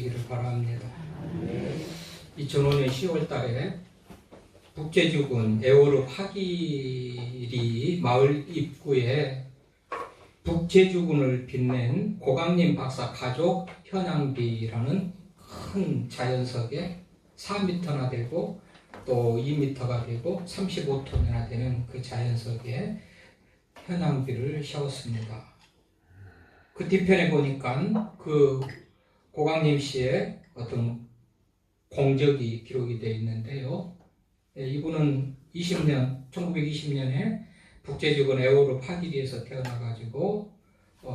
되시기를 바랍니다. 2005년 10월 달에 북제주군 애월읍 하길이 마을 입구에 북제주군을 빛낸 고강림 박사 가족 현양비라는 큰 자연석에 4m나 되고 또 2m가 되고 35톤이나 되는 그 자연석에 현양비를 세웠습니다. 그 뒤편에 보니까 그 고강림 씨의 어떤 공적이 기록이 되어 있는데요. 이분은 1920년에 북제주군 애월읍 하길리에서 태어나가지고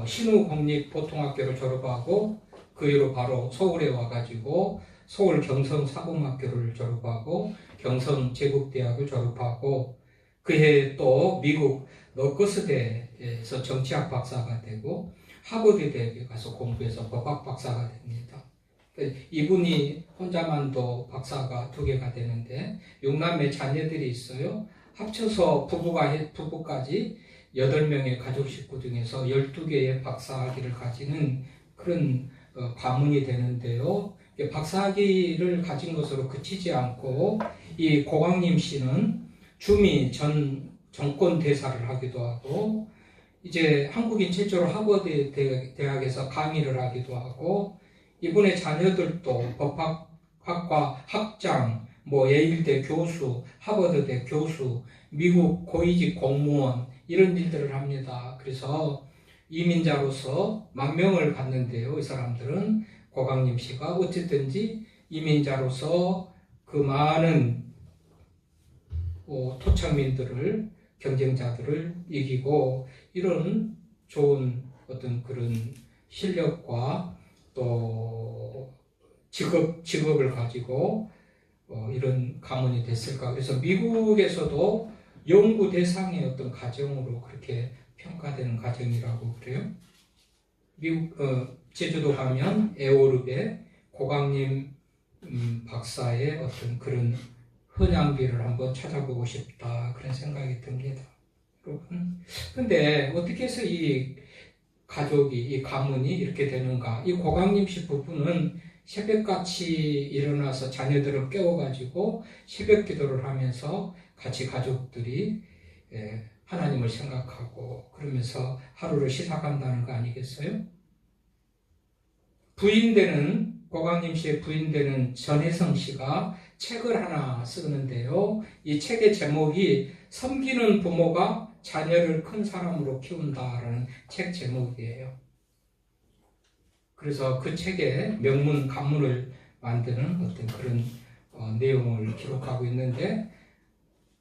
신우공립보통학교를 졸업하고 그 이후로 바로 서울에 와가지고 서울 경성사범학교를 졸업하고 경성제국대학을 졸업하고 그해 또 미국 너커스대에서 정치학 박사가 되고 하버드 대학에 가서 공부해서 법학 박사가 됩니다. 이분이 혼자만도 박사가 2개가 되는데 6남매 자녀들이 있어요. 합쳐서 부부까지 8명의 가족 식구 중에서 12개의 박사학위를 가지는 그런 가문이 되는데요. 박사학위를 가진 것으로 그치지 않고 이 고강림 씨는 주미 전 정권 대사를 하기도 하고 이제 한국인 최초로 하버드 대학에서 강의를 하기도 하고 이분의 자녀들도 법학과 학장, 예일대 교수, 하버드대 교수, 미국 고위직 공무원 이런 일들을 합니다. 그래서 이민자로서 망명을 받는데요. 이 사람들은 고강림 씨가 어쨌든지 이민자로서 그 많은 토착민들을 경쟁자들을 이기고 이런 좋은 어떤 그런 실력과 또 직업을 가지고 이런 가문이 됐을까. 그래서 미국에서도 연구 대상의 어떤 가정으로 그렇게 평가되는 가정이라고 그래요. 미국 제주도 가면 애월읍에 고강림 박사의 어떤 그런 헌양비를 한번 찾아보고 싶다 그런 생각이 듭니다. 여러분, 근데 어떻게 해서 이 가족이 이 가문이 이렇게 되는가? 이 고강림 씨 부부는 새벽같이 일어나서 자녀들을 깨워가지고 새벽 기도를 하면서 같이 가족들이 하나님을 생각하고 그러면서 하루를 시작한다는 거 아니겠어요? 고강림 씨의 부인되는 전혜성 씨가 책을 하나 쓰는데요. 이 책의 제목이 섬기는 부모가 자녀를 큰 사람으로 키운다라는 책 제목이에요. 그래서 그 책에 명문 간문을 만드는 어떤 그런 내용을 기록하고 있는데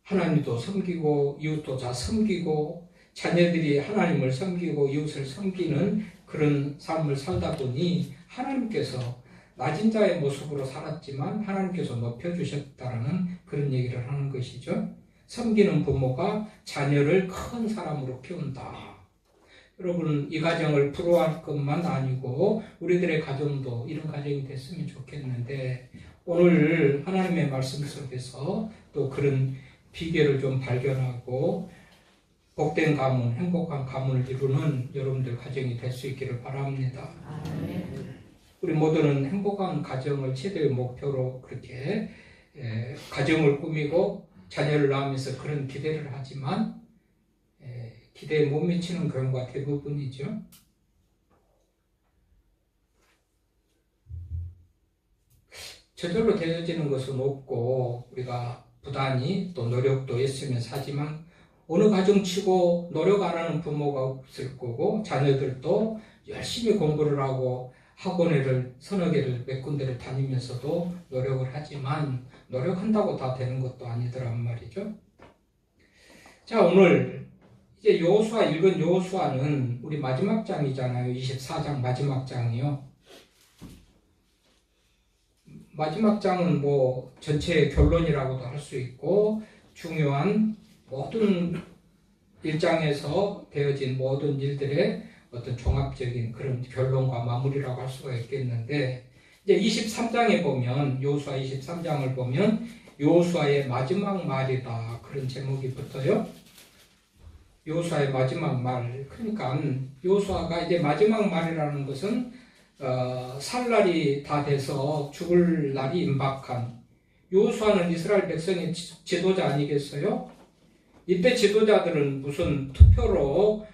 하나님도 섬기고 이웃도 다 섬기고 자녀들이 하나님을 섬기고 이웃을 섬기는 그런 삶을 살다 보니 하나님께서 낮은 자의 모습으로 살았지만 하나님께서 높여주셨다라는 그런 얘기를 하는 것이죠. 섬기는 부모가 자녀를 큰 사람으로 키운다. 여러분, 이 가정을 부러워할 것만 아니고 우리들의 가정도 이런 가정이 됐으면 좋겠는데 오늘 하나님의 말씀 속에서 또 그런 비결을 좀 발견하고 복된 가문, 행복한 가문을 이루는 여러분들 가정이 될 수 있기를 바랍니다. 우리 모두는 행복한 가정을 최대의 목표로 그렇게 가정을 꾸미고 자녀를 낳으면서 그런 기대를 하지만 기대에 못 미치는 경우가 대부분이죠. 저절로 되어지는 것은 없고 우리가 부단히 또 노력도 있으면서 하지만 어느 가정치고 노력 안 하는 부모가 없을 거고 자녀들도 열심히 공부를 하고 학원을 서너 개를 몇 군데를 다니면서도 노력을 하지만 노력한다고 다 되는 것도 아니더란 말이죠. 자, 오늘 이제 여호수아 읽은 여호수아는 우리 마지막 장이잖아요. 24장 마지막 장이요. 마지막 장은 전체의 결론이라고도 할 수 있고 중요한 모든 1장에서 되어진 모든 일들의 어떤 종합적인 그런 결론과 마무리라고 할 수가 있겠는데 이제 23장에 보면 여호수아 23장을 보면 여호수아의 마지막 말이다 그런 제목이 붙어요. 여호수아의 마지막 말. 그러니까 여호수아가 이제 마지막 말이라는 것은 살 날이 다 돼서 죽을 날이 임박한 여호수아는 이스라엘 백성의 지도자 아니겠어요? 이때 지도자들은 무슨 투표로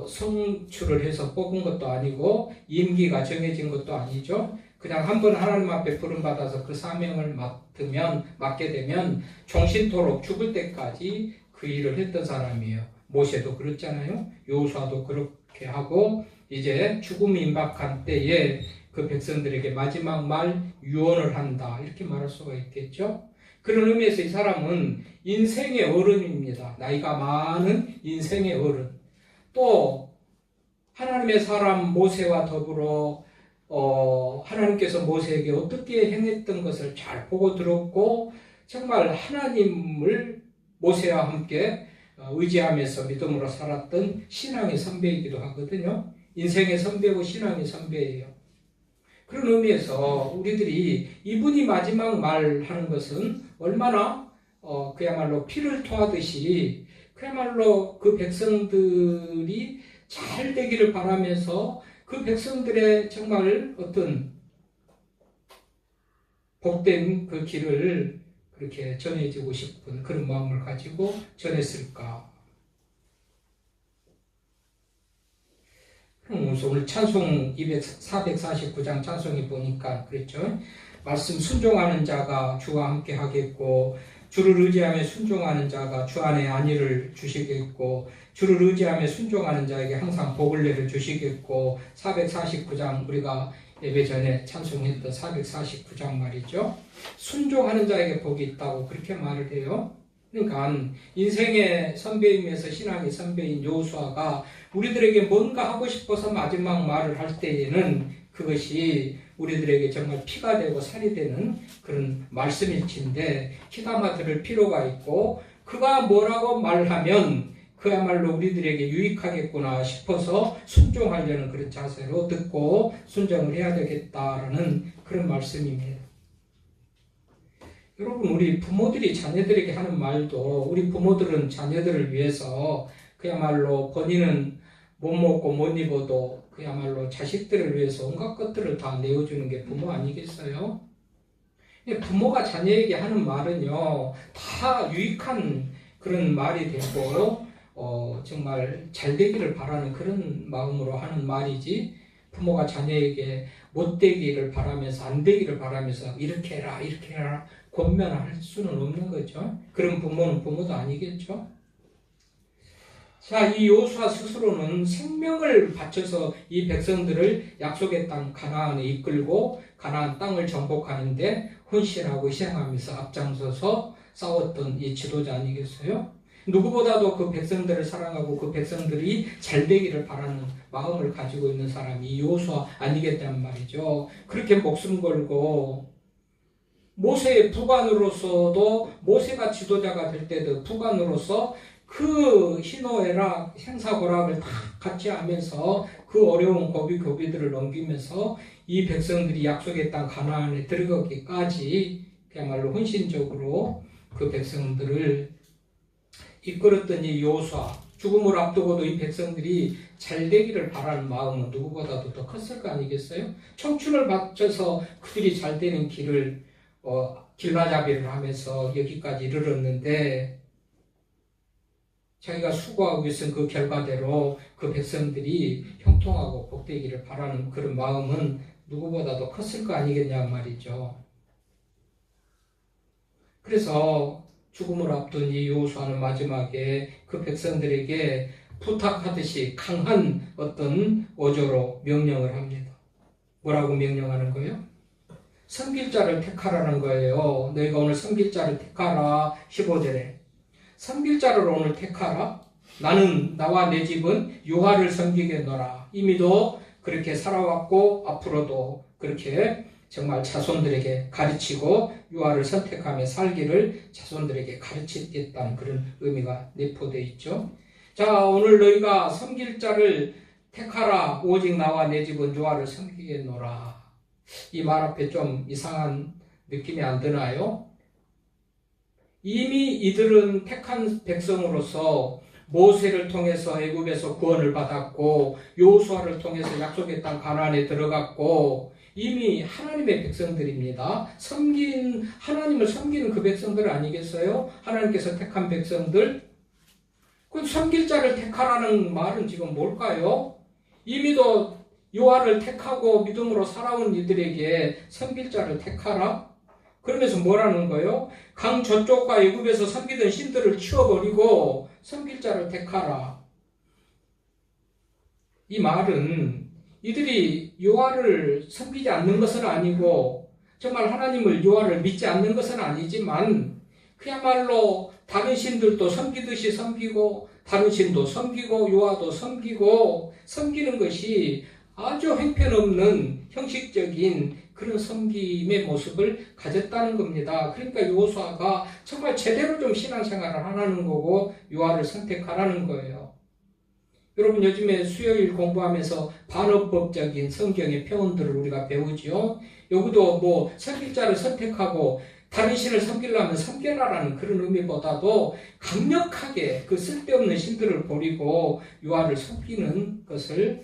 성출을 해서 뽑은 것도 아니고 임기가 정해진 것도 아니죠. 그냥 한번 하나님 앞에 부름받아서 그 사명을 맡게 되면 종신토록 죽을 때까지 그 일을 했던 사람이에요. 모세도 그랬잖아요. 여호수아도 그렇게 하고 이제 죽음이 임박한 때에 그 백성들에게 마지막 말 유언을 한다, 이렇게 말할 수가 있겠죠. 그런 의미에서 이 사람은 인생의 어른입니다. 나이가 많은 인생의 어른. 또 하나님의 사람 모세와 더불어 하나님께서 모세에게 어떻게 행했던 것을 잘 보고 들었고 정말 하나님을 모세와 함께 의지하면서 믿음으로 살았던 신앙의 선배이기도 하거든요. 인생의 선배고 신앙의 선배예요. 그런 의미에서 우리들이 이분이 마지막 말하는 것은 얼마나 그야말로 피를 토하듯이 그야말로 그 백성들이 잘 되기를 바라면서 그 백성들의 정말 어떤 복된 그 길을 그렇게 전해주고 싶은 그런 마음을 가지고 전했을까. 오늘 찬송 449장 찬송에 보니까 그랬죠. 말씀 순종하는 자가 주와 함께 하겠고 주를 의지하며 순종하는 자가 주 안에 안위를 주시겠고 주를 의지하며 순종하는 자에게 항상 복을 내려 주시겠고 449장 우리가 예배 전에 찬송했던 449장 말이죠. 순종하는 자에게 복이 있다고 그렇게 말을 해요. 그러니까 인생의 선배이면서 신앙의 선배인 여호수아가 우리들에게 뭔가 하고 싶어서 마지막 말을 할 때에는 그것이 우리들에게 정말 피가 되고 살이 되는 그런 말씀일진데 귀담아 들을 필요가 있고 그가 뭐라고 말하면 그야말로 우리들에게 유익하겠구나 싶어서 순종하려는 그런 자세로 듣고 순종을 해야 되겠다라는 그런 말씀입니다. 여러분, 우리 부모들이 자녀들에게 하는 말도 우리 부모들은 자녀들을 위해서 그야말로 본인은 못 먹고 못 입어도 그야말로 자식들을 위해서 온갖 것들을 다 내어주는 게 부모 아니겠어요? 부모가 자녀에게 하는 말은요 다 유익한 그런 말이 되고 정말 잘 되기를 바라는 그런 마음으로 하는 말이지 부모가 자녀에게 못 되기를 바라면서 안 되기를 바라면서 이렇게 해라 권면할 수는 없는 거죠. 그런 부모는 부모도 아니겠죠. 자, 이 여호수아 스스로는 생명을 바쳐서 이 백성들을 약속의 땅 가나안에 이끌고 가나안 땅을 정복하는데 헌신하고 희생하면서 앞장서서 싸웠던 이 지도자 아니겠어요? 누구보다도 그 백성들을 사랑하고 그 백성들이 잘 되기를 바라는 마음을 가지고 있는 사람이 이 여호수아 아니겠단 말이죠. 그렇게 목숨 걸고 모세의 부관으로서도 모세가 지도자가 될 때도 부관으로서 그 희노애락 행사고락을 다 같이 하면서 그 어려운 고비들을 넘기면서 이 백성들이 약속의 땅 가나안에 들어가기까지 그야말로 헌신적으로 그 백성들을 이끌었던 이 여호수아, 죽음을 앞두고도 이 백성들이 잘 되기를 바라는 마음은 누구보다도 더 컸을 거 아니겠어요? 청춘을 바쳐서 그들이 잘 되는 길을 길라잡이를 하면서 여기까지 이르렀는데 자기가 수고하고 있은 그 결과대로 그 백성들이 형통하고 복되기를 바라는 그런 마음은 누구보다도 컸을 거 아니겠냐 말이죠. 그래서 죽음을 앞둔 이 여호수아는 마지막에 그 백성들에게 부탁하듯이 강한 어떤 어조로 명령을 합니다. 뭐라고 명령하는 거예요? 섬길 자를 택하라는 거예요. 너희가 오늘 섬길 자를 택하라. 15절에 섬길 자를 오늘 택하라. 나는 나와 내 집은 여호와를 섬기겠노라. 이미도 그렇게 살아왔고 앞으로도 그렇게 정말 자손들에게 가르치고 여호와를 선택하며 살기를 자손들에게 가르치겠다는 그런 의미가 내포되어 있죠. 자, 오늘 너희가 섬길 자를 택하라. 오직 나와 내 집은 여호와를 섬기겠노라. 이 말 앞에 좀 이상한 느낌이 안 드나요? 이미 이들은 택한 백성으로서 모세를 통해서 애굽에서 구원을 받았고 여호수아를 통해서 약속의 땅 가나안에 들어갔고 이미 하나님의 백성들입니다. 하나님을 섬기는 그 백성들 아니겠어요? 하나님께서 택한 백성들. 그 섬길 자를 택하라는 말은 지금 뭘까요? 이미도 요한을 택하고 믿음으로 살아온 이들에게 섬길 자를 택하라? 그러면서 뭐라는 거예요? 강 저쪽과 애굽에서 섬기던 신들을 치워버리고 섬길 자를 택하라. 이 말은 이들이 여호와를 섬기지 않는 것은 아니고 정말 하나님을 여호와를 믿지 않는 것은 아니지만 그야말로 다른 신들도 섬기듯이 섬기고 다른 신도 섬기고 여호와도 섬기고 섬기는 것이 아주 형편없는 형식적인 그런 섬김의 모습을 가졌다는 겁니다. 그러니까 여호수아가 정말 제대로 좀 신앙생활을 하라는 거고 여호와를 선택하라는 거예요. 여러분 요즘에 수요일 공부하면서 반어법적인 성경의 표현들을 우리가 배우죠. 여기도 뭐 섬길 자를 선택하고 다른 신을 섬기려면 섬겨라라는 그런 의미보다도 강력하게 그 쓸데없는 신들을 버리고 여호와를 섬기는 것을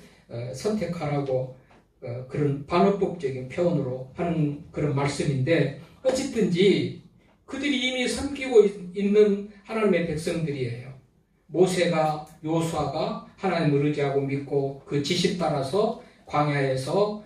선택하라고 그런 반어법적인 표현으로 하는 그런 말씀인데 어쨌든지 그들이 이미 섬기고 있는 하나님의 백성들이에요. 모세가 여호수아가 하나님을 의지하고 믿고 그 지시 따라서 광야에서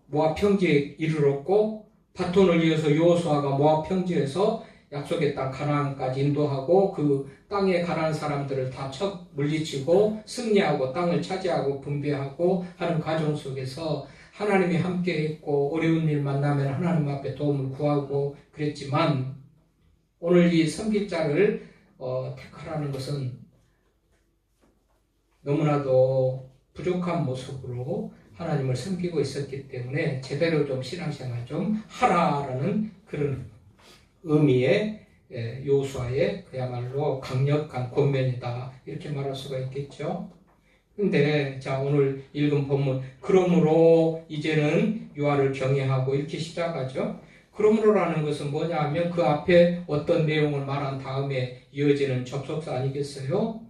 모압 평지에 이르렀고 바톤을 이어서 여호수아가 모압 평지에서 약속의 땅 가나안까지 인도하고 그 땅에 가나안 사람들을 다 쳐 물리치고 승리하고 땅을 차지하고 분배하고 하는 과정 속에서 하나님이 함께했고 어려운 일 만나면 하나님 앞에 도움을 구하고 그랬지만 오늘 이 섬길 자를 택하라는 것은 너무나도 부족한 모습으로 하나님을 섬기고 있었기 때문에 제대로 좀 신앙생활 좀 하라라는 그런 의미의 여호수아의 그야말로 강력한 권면이다 이렇게 말할 수가 있겠죠. 근데 자 오늘 읽은 본문 그러므로 이제는 여호와를 경외하고 이렇게 시작하죠. 그러므로라는 것은 뭐냐 하면 그 앞에 어떤 내용을 말한 다음에 이어지는 접속사 아니겠어요?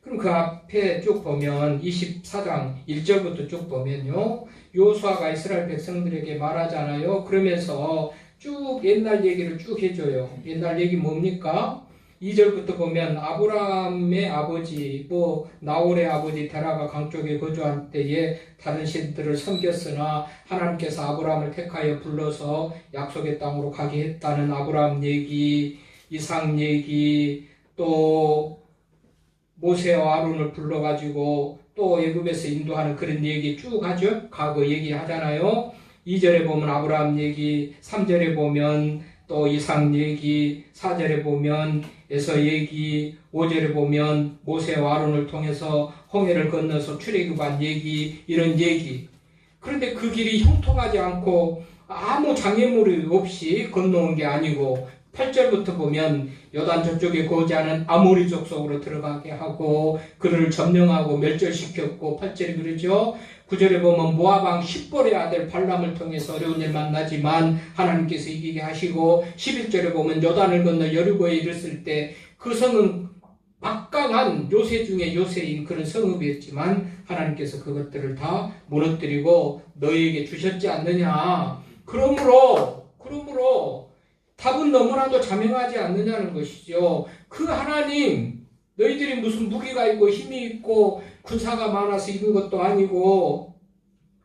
그럼 그 앞에 쭉 보면 24장 1절부터 쭉 보면요. 여호수아가 이스라엘 백성들에게 말하잖아요. 그러면서 쭉 옛날 얘기를 쭉 해줘요. 옛날 얘기 뭡니까? 2절부터 보면 아브라함의 아버지 나홀의 아버지 데라가 강 쪽에 거주할 때에 다른 신들을 섬겼으나 하나님께서 아브라함을 택하여 불러서 약속의 땅으로 가게 했다는 아브라함 얘기, 이삭 얘기, 또 모세와 아론을 불러가지고 또 애굽에서 인도하는 그런 얘기 쭉 하죠. 과거 얘기하잖아요. 2절에 보면 아브라함 얘기, 3절에 보면 또 이삭 얘기, 4절에 보면 에서 얘기, 5절에 보면 모세와 아론을 통해서 홍해를 건너서 출애굽한 얘기, 이런 얘기. 그런데 그 길이 형통하지 않고 아무 장애물이 없이 건너온 게 아니고 8절부터 보면 요단 저쪽에 거주하는 아모리 족속으로 들어가게 하고 그들을 점령하고 멸절시켰고 8절이 그러죠. 9절에 보면 모압 왕 십볼의 아들 발람을 통해서 어려운 일 만나지만 하나님께서 이기게 하시고 11절에 보면 요단을 건너 여리고에 이르렀을 때 그 성은 막강한 요새 중에 요새인 그런 성읍이었지만 하나님께서 그것들을 다 무너뜨리고 너희에게 주셨지 않느냐. 그러므로 답은 너무나도 자명하지 않느냐는 것이죠. 그 하나님, 너희들이 무슨 무기가 있고 힘이 있고 군사가 많아서 이긴 것도 아니고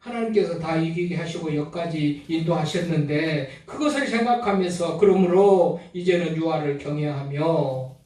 하나님께서 다 이기게 하시고 여기까지 인도하셨는데 그것을 생각하면서 그러므로 이제는 여호와를 경외하며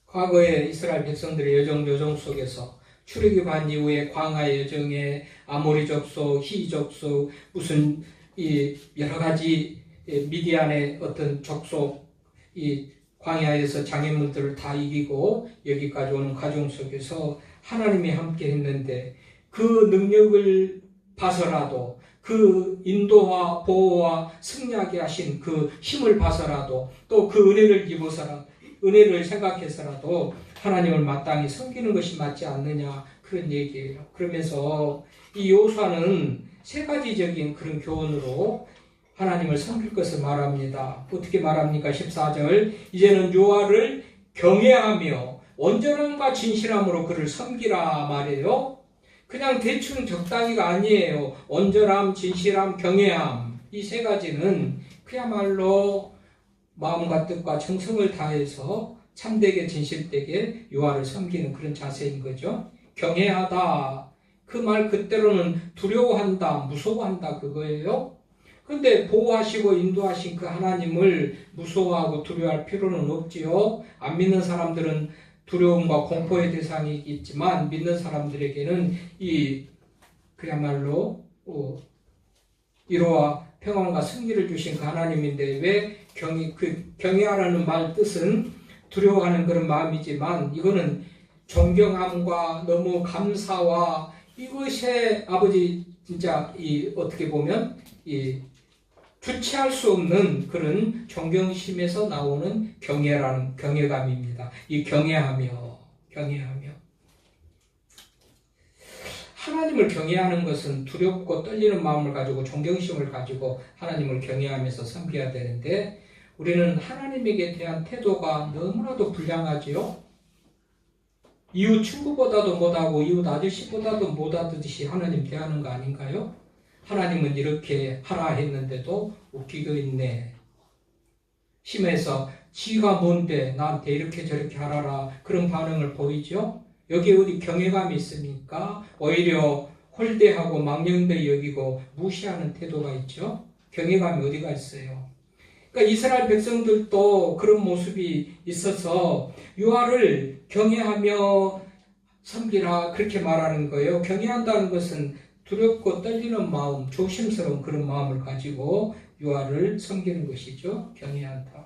과거의 이스라엘 백성들의 여정 속에서 출애굽한 이후에 광야의 여정에 아모리 족속, 히 족속, 무슨 이 여러 가지 미디안의 어떤 족속, 이 광야에서 장애물들을 다 이기고 여기까지 오는 과정 속에서 하나님이 함께 했는데 그 능력을 봐서라도 그 인도와 보호와 승리하게 하신 그 힘을 봐서라도 또 그 은혜를 입어서라도 은혜를 생각해서라도 하나님을 마땅히 섬기는 것이 맞지 않느냐 그런 얘기예요. 그러면서 이 여호수아는 세 가지적인 그런 교훈으로 하나님을 섬길 것을 말합니다. 어떻게 말합니까? 14절 이제는 여호와를 경외하며 온전함과 진실함으로 그를 섬기라 말이에요. 그냥 대충 적당히가 아니에요. 온전함, 진실함, 경외함, 이 세 가지는 그야말로 마음과 뜻과 정성을 다해서 참되게 진실되게 여호와를 섬기는 그런 자세인 거죠. 경외하다, 그 말 그때로는 두려워한다, 무서워한다, 그거예요. 근데 보호하시고 인도하신 그 하나님을 무서워하고 두려워할 필요는 없지요. 안 믿는 사람들은 두려움과 공포의 대상이 있지만 믿는 사람들에게는 이 그야말로 위로와 평안과 승리를 주신 그 하나님인데, 왜 경외하라는 말 뜻은 두려워하는 그런 마음이지만 이거는 존경함과 너무 감사와 이것에 아버지 진짜 어떻게 보면 주체할 수 없는 그런 존경심에서 나오는 경외감입니다. 이 경외하며 하나님을 경외하는 것은 두렵고 떨리는 마음을 가지고 존경심을 가지고 하나님을 경외하면서 섬겨야 되는데, 우리는 하나님에게 대한 태도가 너무나도 불량하지요. 이웃 친구보다도 못하고 이웃 아저씨보다도 못하듯이 하나님 대하는 거 아닌가요? 하나님은 이렇게 하라 했는데도 웃기고 있네. 심해서 지가 뭔데 나한테 이렇게 저렇게 하라라, 그런 반응을 보이죠. 여기에 어디 경외감이 있습니까? 오히려 홀대하고 망령되이 여기고 무시하는 태도가 있죠. 경외감이 어디가 있어요? 그러니까 이스라엘 백성들도 그런 모습이 있어서 여호와를 경외하며 섬기라, 그렇게 말하는 거예요. 경외한다는 것은 두렵고 떨리는 마음, 조심스러운 그런 마음을 가지고 여호와를 섬기는 것이죠. 경외한다.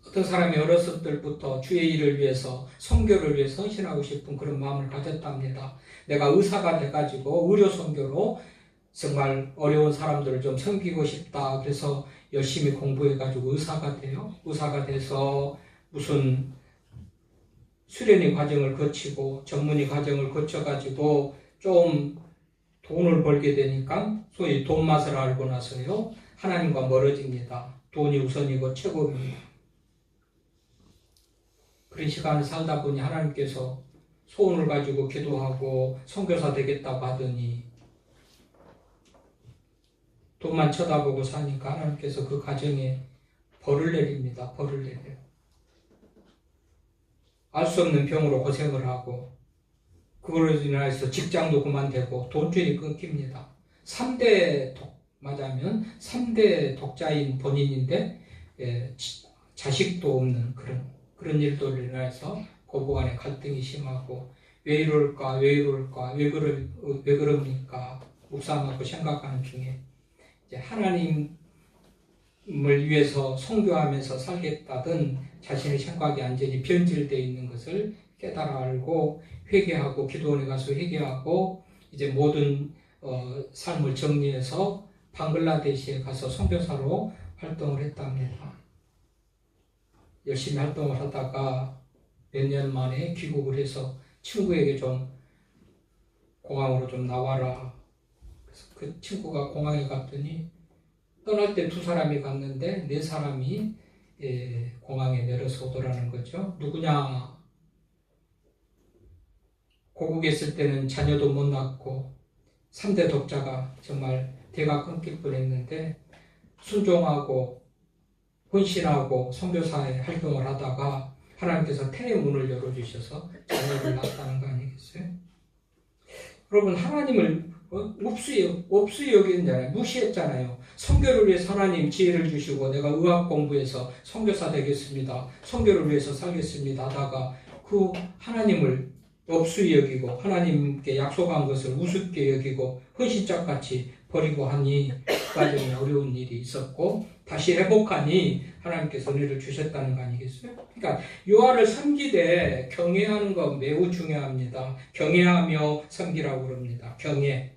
어떤 사람이 어렸을 때부터 주의 일을 위해서, 선교를 위해서 헌신하고 싶은 그런 마음을 가졌답니다. 내가 의사가 돼가지고 의료 선교로 정말 어려운 사람들을 좀 섬기고 싶다. 그래서 열심히 공부해가지고 의사가 돼요. 의사가 돼서 무슨 수련의 과정을 거치고 전문의 과정을 거쳐가지고 좀 돈을 벌게 되니까 소위 돈 맛을 알고 나서요, 하나님과 멀어집니다. 돈이 우선이고 최고입니다. 그런 시간을 살다 보니 하나님께서 소원을 가지고 기도하고 선교사 되겠다고 하더니 돈만 쳐다보고 사니까 하나님께서 그 가정에 벌을 내립니다. 벌을 내려요. 알 수 없는 병으로 고생을 하고 그걸로 인해서 직장도 그만되고 돈줄이 끊깁니다. 3대 맞아면 3대 독자인 본인인데 자식도 없는 그런 일들로 인해서 고부간에 갈등이 심하고 왜 이럴까 왜 그럽니까 묵상하고 생각하는 중에 이제 하나님을 위해서 선교하면서 살겠다던 자신의 생각이 완전히 변질되어 있는 것을 깨달아 알고 회개하고 기도원에 가서 회개하고 이제 모든 삶을 정리해서 방글라데시에 가서 선교사로 활동을 했답니다. 열심히 활동을 하다가 몇 년 만에 귀국을 해서 친구에게 좀 공항으로 좀 나와라. 그래서 그 친구가 공항에 갔더니 떠날 때 2사람이 갔는데 4사람이 공항에 내려서 오더라는 거죠. 누구냐? 고국에 있을 때는 자녀도 못 낳고 3대 독자가 정말 대가 끊길 뻔했는데 순종하고 헌신하고 선교사의 활동을 하다가 하나님께서 태의 문을 열어주셔서 자녀를 낳았다는 거 아니겠어요? 여러분, 하나님을 없이 여겼잖아요. 무시했잖아요. 선교를 위해서 하나님 지혜를 주시고 내가 의학 공부해서 선교사 되겠습니다. 선교를 위해서 살겠습니다 하다가 그 하나님을 없이 여기고 하나님께 약속한 것을 우습게 여기고 헌신짝같이 버리고 하니 그 과정에 어려운 일이 있었고 다시 회복하니 하나님께서 은혜를 주셨다는 거 아니겠어요? 그러니까 여호와를 섬기되 경외하는 거 매우 중요합니다. 경외하며 섬기라고 그럽니다. 경외.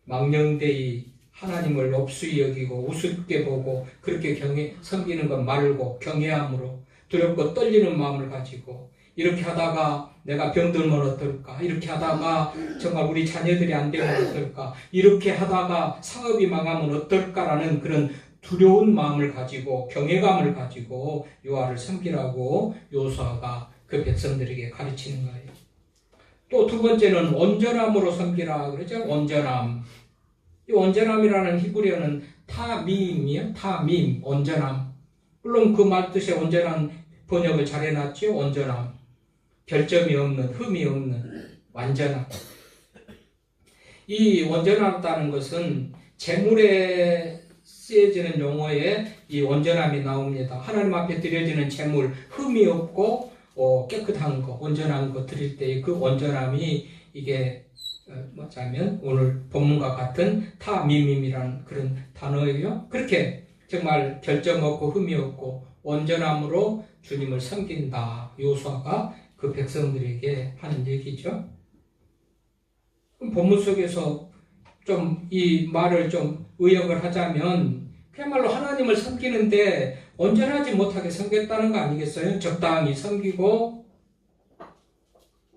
망령되이 하나님을 없이 여기고 우습게 보고 그렇게 섬기는 것 말고 경외함으로 두렵고 떨리는 마음을 가지고 이렇게 하다가 내가 병들면 어떨까? 이렇게 하다가 정말 우리 자녀들이 안 되면 어떨까? 이렇게 하다가 사업이 망하면 어떨까라는 그런 두려운 마음을 가지고 경외감을 가지고 여호와를 섬기라고 여호수아가 그 백성들에게 가르치는 거예요. 또 두 번째는 온전함으로 섬기라 그러죠. 온전함. 이 온전함이라는 히브리어는 타밈이요. 타밈, 온전함. 물론 그 말 뜻의 온전한 번역을 잘 해놨죠. 온전함. 별점이 없는, 흠이 없는, 완전함. 이 온전하다는 것은 제물에 쓰여지는 용어에 이 온전함이 나옵니다. 하나님 앞에 드려지는 제물, 흠이 없고 깨끗한 거, 온전한 거 드릴 때 그 온전함이 이게 뭐냐면 오늘 본문과 같은 타미밈이라는 그런 단어예요. 그렇게 정말 결점 없고 흠이 없고 온전함으로 주님을 섬긴다. 여호수아가 그 백성들에게 하는 얘기죠. 본문 속에서 좀 이 말을 좀 의역을 하자면 그야말로 하나님을 섬기는데 온전하지 못하게 섬겼다는 거 아니겠어요? 적당히 섬기고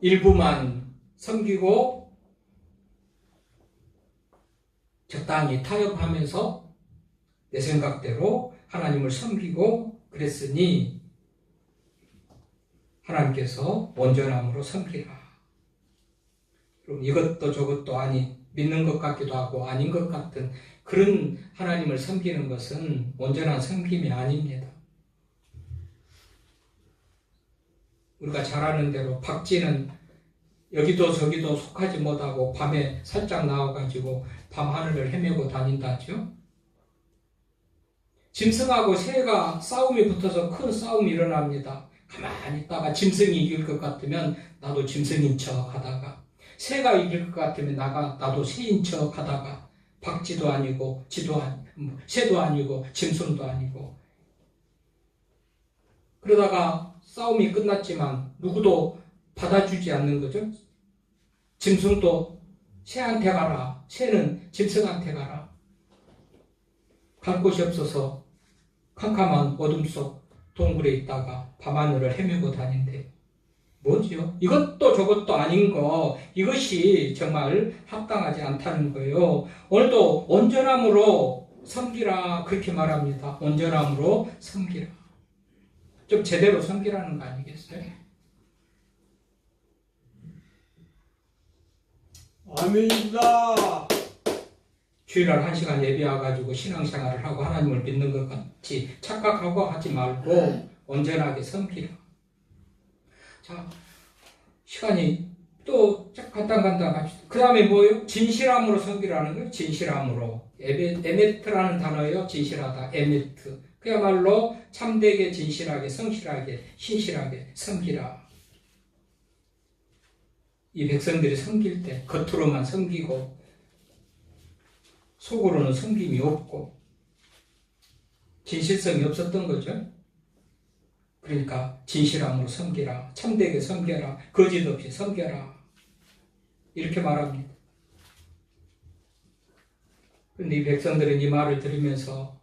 일부만 섬기고 적당히 타협하면서 내 생각대로 하나님을 섬기고 그랬으니 하나님께서 온전함으로 섬기라. 그럼 이것도 저것도 아니 믿는 것 같기도 하고 아닌 것 같은 그런 하나님을 섬기는 것은 온전한 섬김이 아닙니다. 우리가 잘 아는 대로 박쥐는 여기도 저기도 속하지 못하고 밤에 살짝 나와가지고 밤하늘을 헤매고 다닌다죠. 짐승하고 새가 싸움이 붙어서 큰 싸움이 일어납니다. 가만히 있다가 짐승이 이길 것 같으면 나도 짐승인 척 하다가 새가 이길 것 같으면 나도 새인 척 하다가 박쥐도 아니고 새도 아니고 짐승도 아니고 그러다가 싸움이 끝났지만 누구도 받아주지 않는 거죠. 짐승도 새한테 가라. 새는 짐승한테 가라. 갈 곳이 없어서 캄캄한 어둠 속 동굴에 있다가 밤하늘을 헤매고 다닌대요. 뭐지요? 이것도 저것도 아닌 거, 이것이 정말 합당하지 않다는 거예요. 오늘도 온전함으로 섬기라 그렇게 말합니다. 온전함으로 섬기라. 좀 제대로 섬기라는 거 아니겠어요? 아멘입니다. 주일날 1시간 예배 와가지고 신앙생활을 하고 하나님을 믿는 것 같이 착각하고 하지 말고 온전하게 섬기라. 자, 시간이 또 간단간단 합시다. 그 다음에 뭐예요? 진실함으로 섬기라는 거예요. 진실함으로. 에메트라는 단어예요. 진실하다. 에메트. 그야말로 참되게 진실하게 성실하게 신실하게 섬기라. 이 백성들이 섬길 때 겉으로만 섬기고 속으로는 섬김이 없고 진실성이 없었던 거죠. 그러니까 진실함으로 섬기라. 참되게 섬겨라. 거짓 없이 섬겨라. 이렇게 말합니다. 그런데 이 백성들은 이 말을 들으면서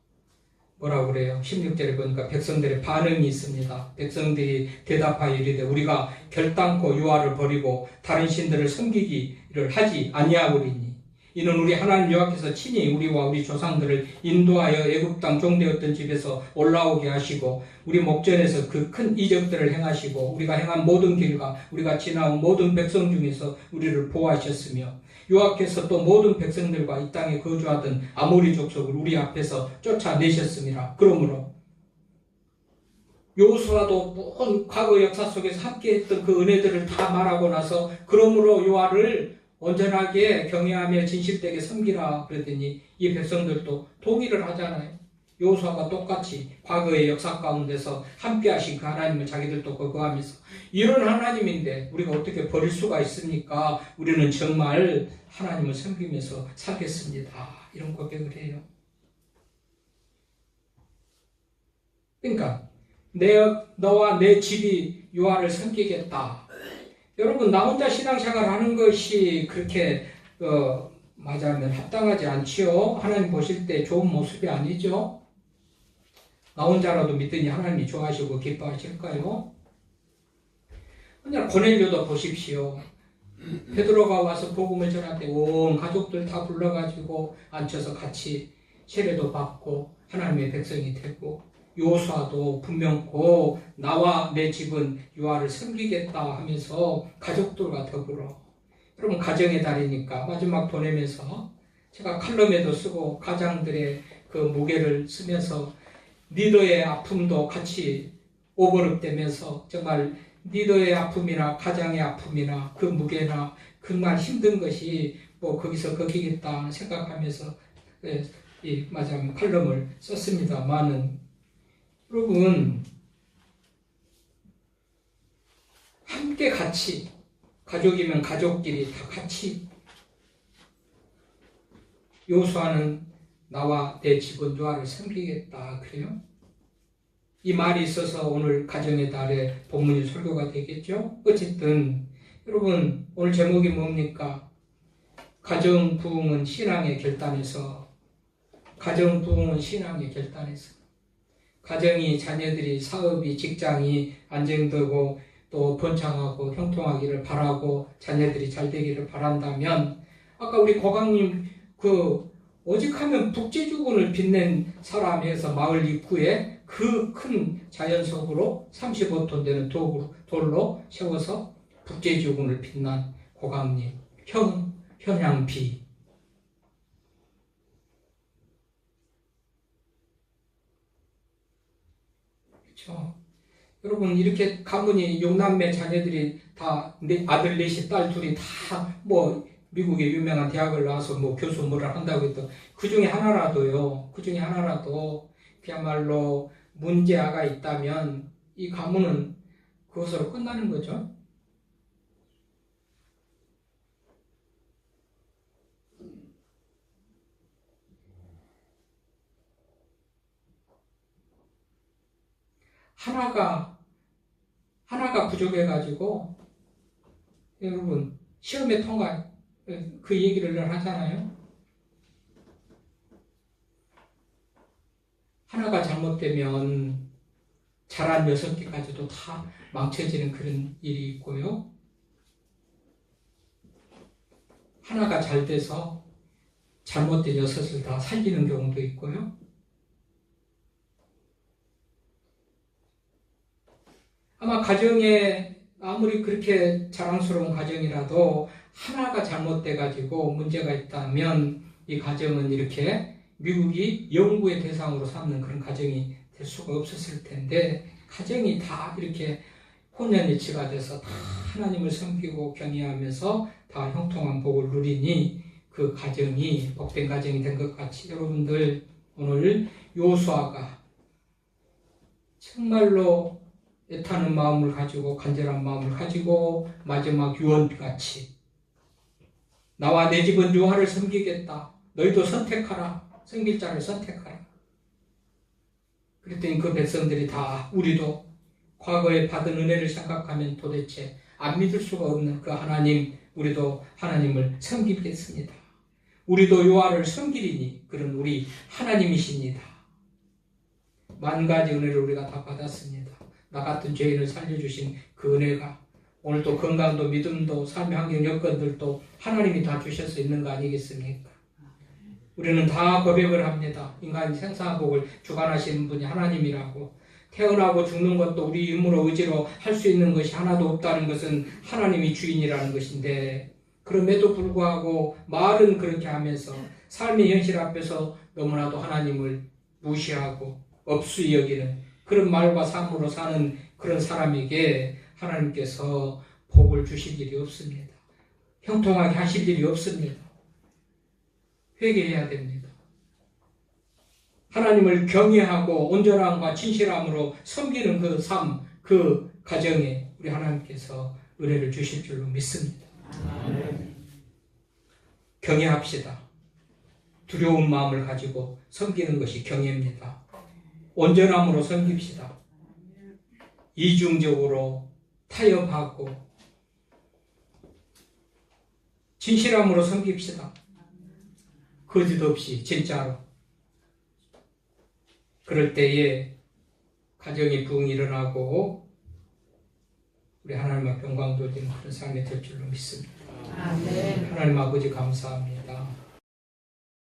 뭐라고 그래요? 16절에 보니까 백성들의 반응이 있습니다. 백성들이 대답하여 이르되 우리가 결단코 여호와를 버리고 다른 신들을 섬기기를 하지 아니하오리니 이는 우리 하나님 여호와께서 친히 우리와 우리 조상들을 인도하여 애굽 땅 종되었던 집에서 올라오게 하시고 우리 목전에서 그 큰 이적들을 행하시고 우리가 행한 모든 길과 우리가 지나온 모든 백성 중에서 우리를 보호하셨으며 여호와께서 또 모든 백성들과 이 땅에 거주하던 아모리 족속을 우리 앞에서 쫓아내셨습니다. 그러므로 여호수아도 먼 과거 역사 속에서 함께했던 그 은혜들을 다 말하고 나서 그러므로 여호와를 온전하게 경외하며 진실되게 섬기라 그랬더니 이 백성들도 동의를 하잖아요. 여호수아가 똑같이 과거의 역사 가운데서 함께하신 그 하나님을 자기들도 거부하면서 이런 하나님인데 우리가 어떻게 버릴 수가 있습니까? 우리는 정말 하나님을 섬기면서 살겠습니다. 이런 고백을 해요. 그러니까 너와 내 집이 여호와를 섬기겠다. 여러분 나 혼자 신앙생활 하는 것이 그렇게 맞아면 합당하지 않지요. 하나님 보실 때 좋은 모습이 아니죠. 나 혼자라도 믿더니 하나님이 좋아하시고 기뻐하실까요? 그냥 고넬료도 보십시오. 베드로가 와서 복음을 전할 때 온 가족들 다 불러가지고 앉혀서 같이 세례도 받고 하나님의 백성이 되고 요수아도 분명코 나와 내 집은 여호와를 섬기겠다 하면서 가족들과 더불어 여러분 가정의 달이니까 마지막 보내면서 제가 칼럼에도 쓰고 가장들의 그 무게를 쓰면서 리더의 아픔도 같이 오버랩되면서 정말 리더의 아픔이나 가장의 아픔이나 그 무게나 정말 힘든 것이 뭐 거기서 거기겠다 생각하면서 이 마지막 칼럼을 썼습니다만은 여러분 함께 같이 가족이면 가족끼리 다 같이 요수아는 나와 내 집은 여호와를 섬기겠다 그래요? 이 말이 있어서 오늘 가정의 달에 본문이 설교가 되겠죠? 어쨌든 여러분 오늘 제목이 뭡니까? 가정 부흥은 신앙의 결단에서 가정 부흥은 신앙의 결단에서 가정이 자녀들이 사업이 직장이 안정되고 또 번창하고 형통하기를 바라고 자녀들이 잘 되기를 바란다면 아까 우리 고강님 그 오직하면 북제주군을 빛낸 사람에서 마을 입구에 그 큰 자연 속으로 35톤 되는 돌로 세워서 북제주군을 빛난 고강님 현양비 그렇죠. 여러분 이렇게 가문이 6남매 자녀들이 다 아들 넷이 딸 둘이 다 뭐 미국의 유명한 대학을 나와서 뭐 교수 뭐를 한다고 해도 그 중에 하나라도 그야말로 문제아가 있다면 이 가문은 그것으로 끝나는 거죠. 하나가 부족해가지고 여러분 시험에 통과 그 얘기를 늘 하잖아요. 하나가 잘못되면 자란 6개까지도 다 망쳐지는 그런 일이 있고요. 하나가 잘 돼서 잘못된 6을 다 살리는 경우도 있고요. 아마 가정에 아무리 그렇게 자랑스러운 가정이라도 하나가 잘못돼가지고 문제가 있다면 이 가정은 이렇게 미국이 연구의 대상으로 삼는 그런 가정이 될 수가 없었을 텐데 가정이 다 이렇게 혼연일치가 돼서 다 하나님을 섬기고 경외하면서 다 형통한 복을 누리니 그 가정이 복된 가정이 된 것 같이 여러분들 오늘 요수아가 정말로 애타는 마음을 가지고 간절한 마음을 가지고 마지막 유언같이 나와 내 집은 여호와를 섬기겠다. 너희도 선택하라. 섬길 자를 선택하라. 그랬더니 그 백성들이 다 우리도 과거에 받은 은혜를 생각하면 도대체 안 믿을 수가 없는 그 하나님 우리도 하나님을 섬기겠습니다. 우리도 여호와를 섬기리니 그런 우리 하나님이십니다. 만 가지 은혜를 우리가 다 받았습니다. 나 같은 죄인을 살려주신 그 은혜가 오늘도 건강도 믿음도 삶의 환경 여건들도 하나님이 다 주셔서 있는 거 아니겠습니까? 우리는 다 고백을 합니다. 인간 생사복을 주관하시는 분이 하나님이라고. 태어나고 죽는 것도 우리 힘으로 의지로 할 수 있는 것이 하나도 없다는 것은 하나님이 주인이라는 것인데 그럼에도 불구하고 말은 그렇게 하면서 삶의 현실 앞에서 너무나도 하나님을 무시하고 업수히 여기는 그런 말과 삶으로 사는 그런 사람에게 하나님께서 복을 주실 일이 없습니다. 형통하게 하실 일이 없습니다. 회개해야 됩니다. 하나님을 경외하고 온전함과 진실함으로 섬기는 그 삶, 그 가정에 우리 하나님께서 은혜를 주실 줄로 믿습니다. 경외합시다. 두려운 마음을 가지고 섬기는 것이 경외입니다. 온전함으로 섬깁시다. 이중적으로 타협하고 진실함으로 섬깁시다. 거짓 없이 진짜로. 그럴 때에 가정의 부흥이 일어나고 우리 하나님 앞에 영광 돌리는 그런 삶이 될 줄로 믿습니다. 아멘. 하나님 아버지 감사합니다.